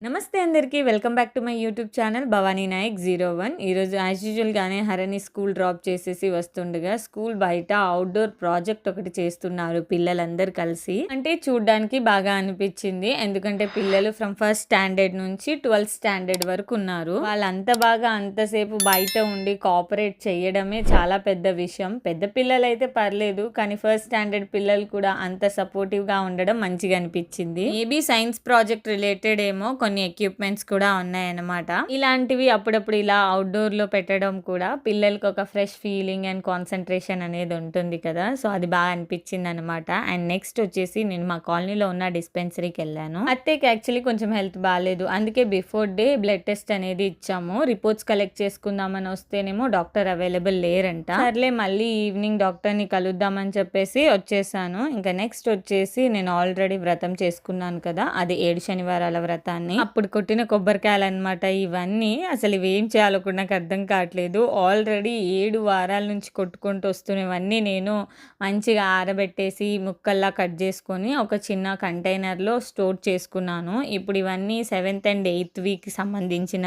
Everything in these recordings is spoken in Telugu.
నమస్తే అందరికీ welcome back to my YouTube channel Bhavani Nayak 01. ఈరోజు యాజ్ యూజువల్గానే హరణి స్కూల్ డ్రాప్ చేసేసి వస్తుండగా స్కూల్ బయట అవుట్డోర్ ప్రాజెక్ట్ ఒకటి చేస్తున్నారు పిల్లలందరూ కలిసి. అంటే చూడ్డానికి బాగా అనిపించింది, ఎందుకంటే పిల్లలు ఫ్రమ్ ఫస్ట్ స్టాండర్డ్ నుంచి 12th స్టాండర్డ్ వరకు ఉన్నారు. వాళ్ళంతా బాగా అంతసేపు బయట ఉండి కోఆపరేట్ చేయడమే చాలా పెద్ద విషయం. పెద్ద పిల్లలు అయితే పర్లేదు, కానీ ఫస్ట్ స్టాండర్డ్ పిల్లలు కూడా అంత సపోర్టివ్ గా ఉండడం మంచిగా అనిపించింది. మేబీ సైన్స్ ప్రాజెక్ట్ రిలేటెడ్ ఏమో కొన్ని ఎక్విప్మెంట్స్ కూడా ఉన్నాయన్నమాట. ఇలాంటివి అప్పుడప్పుడు ఇలా అవుట్డోర్ లో పెట్టడం కూడా పిల్లలకి ఒక ఫ్రెష్ ఫీలింగ్ అండ్ కాన్సన్ట్రేషన్ అనేది ఉంటుంది కదా. సో అది బాగా అనిపించింది అనమాట. అండ్ నెక్స్ట్ వచ్చేసి నేను మా కాలనీలో ఉన్న డిస్పెన్సరీకి వెళ్ళాను. అత్తేకి యాక్చువల్లీ కొంచెం హెల్త్ బాగాలేదు, అందుకే బిఫోర్ డే బ్లడ్ టెస్ట్ అనేది ఇచ్చాము. రిపోర్ట్స్ కలెక్ట్ చేసుకుందామని వస్తేనేమో డాక్టర్ అవైలబుల్ లేరంట. సర్లే మళ్ళీ ఈవినింగ్ డాక్టర్ ని కలుద్దామని చెప్పేసి వచ్చేసాను. ఇంకా నెక్స్ట్ వచ్చేసి నేను ఆల్రెడీ వ్రతం చేసుకున్నాను కదా, అది 7 శనివారాల వ్రతాన్ని. అప్పుడు కొట్టిన కొబ్బరికాయలు అనమాట ఇవన్నీ. అసలు ఇవేం చేయాలో కూడా నాకు అర్థం కావట్లేదు. ఆల్రెడీ 7 వారాల నుంచి కొట్టుకుంటూ వస్తున్నవన్నీ నేను మంచిగా ఆరబెట్టేసి ముక్కల్లా కట్ చేసుకొని ఒక చిన్న కంటైనర్లో స్టోర్ చేసుకున్నాను. ఇప్పుడు ఇవన్నీ 7th and 8th వీక్ సంబంధించిన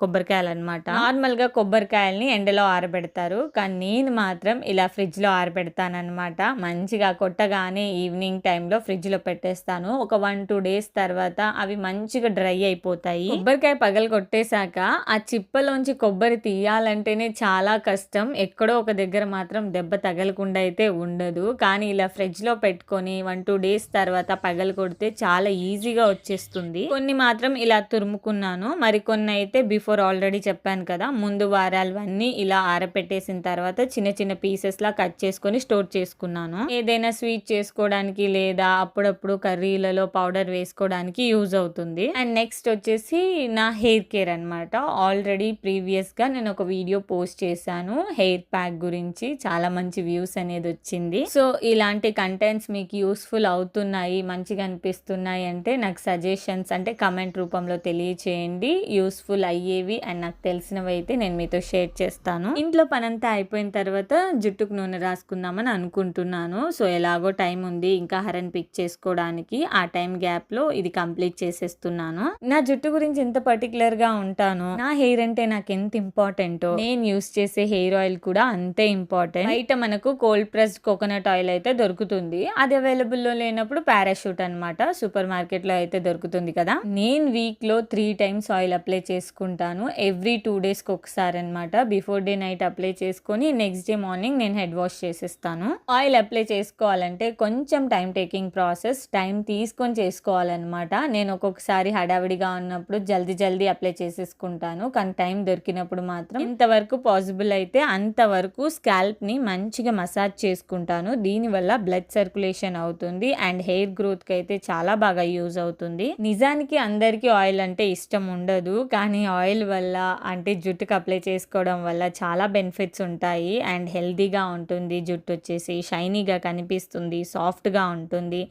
కొబ్బరికాయలు అనమాట. నార్మల్గా కొబ్బరికాయల్ని ఎండలో ఆరబెడతారు, కానీ నేను మాత్రం ఇలా ఫ్రిడ్జ్లో ఆరబెడతానమాట. మంచిగా కొట్టగానే ఈవినింగ్ టైంలో ఫ్రిడ్జ్లో పెట్టేస్తాను. ఒక 1-2 డేస్ తర్వాత అవి మంచిగా డ్రై అయిపోతాయి. కొబ్బరికాయ పగలు కొట్టేశాక ఆ చిప్పలోంచి కొబ్బరి తీయాలంటేనే చాలా కష్టం. ఎక్కడో ఒక దగ్గర మాత్రం దెబ్బ తగలకుండా అయితే ఉండదు, కానీ ఇలా ఫ్రిడ్జ్ లో పెట్టుకొని 1-2 డేస్ తర్వాత పగలు కొడితే చాలా ఈజీగా వచ్చేస్తుంది. కొన్ని మాత్రం ఇలా తురుముకున్నాను, మరికొన్ని అయితే బిఫోర్ ఆల్రెడీ చెప్పాను కదా, ముందు వారాలవన్నీ ఇలా ఆరపెట్టేసిన తర్వాత చిన్న చిన్న పీసెస్ లా కట్ చేసుకొని స్టోర్ చేసుకున్నాను. ఏదైనా స్వీట్ చేసుకోవడానికి లేదా అప్పుడప్పుడు కర్రీలలో పౌడర్ వేసుకోవడానికి యూజ్ అవుతుంది. అండ్ నెక్స్ట్ వచ్చేసి నా హెయిర్ కేర్ అనమాట. ఆల్రెడీ ప్రీవియస్గా నేను ఒక వీడియో పోస్ట్ చేశాను హెయిర్ ప్యాక్ గురించి, చాలా మంచి వ్యూస్ అనేది వచ్చింది. సో ఇలాంటి కంటెంట్స్ మీకు యూస్ఫుల్ అవుతున్నాయి, మంచిగా అనిపిస్తున్నాయి అంటే నాకు సజెషన్స్ అంటే కమెంట్ రూపంలో తెలియచేయండి. యూస్ఫుల్ అయ్యేవి అండ్ నాకు తెలిసినవి అయితే నేను మీతో షేర్ చేస్తాను. ఇంట్లో పనంతా అయిపోయిన తర్వాత జుట్టుకు నూనె రాసుకుందామని అనుకుంటున్నాను. సో ఎలాగో టైం ఉంది ఇంకా హరన్ పిక్ చేసుకోవడానికి, ఆ టైం గ్యాప్ లో ఇది కంప్లీట్ చేసేస్తున్నాను. నా జుట్టు గురించి ఎంత పర్టికులర్ గా ఉంటానో, నా హెయిర్ అంటే నాకు ఎంత ఇంపార్టెంటో, నేను యూస్ చేసే హెయిర్ ఆయిల్ కూడా అంతే ఇంపార్టెంట్. బయట మనకు కోల్డ్ ప్రెస్డ్ కోకోనట్ ఆయిల్ అయితే దొరుకుతుంది, అది అవైలబుల్ లో లేనప్పుడు పారాషూట్ అనమాట సూపర్ మార్కెట్ లో అయితే దొరుకుతుంది కదా. నేను వీక్ లో 3 times ఆయిల్ అప్లై చేసుకుంటాను, ఎవ్రీ 2 days కి ఒకసారి అనమాట. బిఫోర్ డే నైట్ అప్లై చేసుకొని నెక్స్ట్ డే మార్నింగ్ నేను హెడ్ వాష్ చేసేస్తాను. ఆయిల్ అప్లై చేసుకోవాలంటే కొంచెం టైం టేకింగ్ ప్రాసెస్, టైం తీసుకొని చేసుకోవాలన్నమాట. నేను ఒక్కొక్కసారి హడావిడిగా ఉన్నప్పుడు జల్దీ అప్లై చేసేసుకుంటాను, కానీ టైం దొరికినప్పుడు మాత్రం ఇంతవరకు పాసిబుల్ అయితే అంతవరకు స్కాల్ప్ ని మంచిగా మసాజ్ చేసుకుంటాను. దీనివల్ల బ్లడ్ సర్క్యులేషన్ అవుతుంది అండ్ హెయిర్ గ్రోత్ కి అయితే చాలా బాగా యూజ్ అవుతుంది. నిజానికి అందరికీ ఆయిల్ అంటే ఇష్టం ఉండదు, కానీ ఆయిల్ వల్ల అంటే జుట్టుకు అప్లై చేసుకోవడం వల్ల చాలా బెనిఫిట్స్ ఉంటాయి అండ్ హెల్దీగా ఉంటుంది. జుట్టు వచ్చేసి షైనీగా కనిపిస్తుంది, సాఫ్ట్గా ఉంటుంది.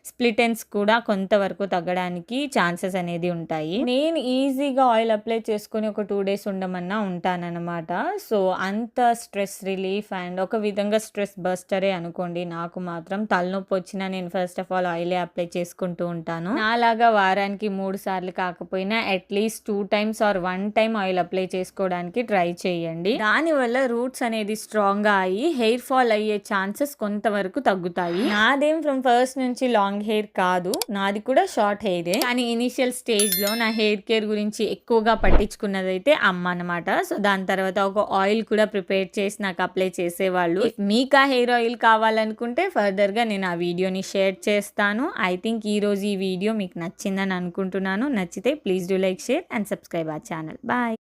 స్ప్లిట్ ఎండ్స్ కూడా కొంతవరకు తగ్గడానికి ఛాన్సెస్ అనేది ఉంటాయి. నేను ఈజీగా ఆయిల్ అప్లై చేసుకుని ఒక 2 days ఉండమన్నా ఉంటానన్నమాట. సో అంత స్ట్రెస్ రిలీఫ్ అండ్ ఒక విధంగా స్ట్రెస్ బస్టరే అనుకోండి. నాకు మాత్రం తలనొప్పి వచ్చినా నేను ఫస్ట్ ఆఫ్ ఆల్ ఆయిలే అప్లై చేసుకుంటూ ఉంటాను. నాలాగా వారానికి 3 సార్లు కాకపోయినా at least 2 times or 1 time oil apply చేసుకోవడానికి ట్రై చేయండి. దానివల్ల రూట్స్ అనేది స్ట్రాంగ్ గా అయ్యి హెయిర్ ఫాల్ అయ్యే ఛాన్సెస్ కొంతవరకు తగ్గుతాయి. నాదేం ఫ్రమ్ ఫస్ట్ నుంచి లాంగ్ హెయిర్ కాదు, నాది కూడా షార్ట్ హెయిరే, కానీ ఇనిషియల్ స్టేజ్ లో నా హెయిర్ కేర్ గురించి ఎక్కువగా పట్టించుకున్నదైతే అమ్మ అనమాట. సో దాని తర్వాత ఒక ఆయిల్ కూడా ప్రిపేర్ చేసి నాకు అప్లై చేసేవాళ్ళు. మీకు ఆ హెయిర్ ఆయిల్ కావాలనుకుంటే ఫర్దర్ గా నేను ఆ వీడియోని షేర్ చేస్తాను. ఐ థింక్ ఈ రోజు ఈ వీడియో మీకు నచ్చిందని అనుకుంటున్నాను. నచ్చితే please do like, share and subscribe our channel. Bye.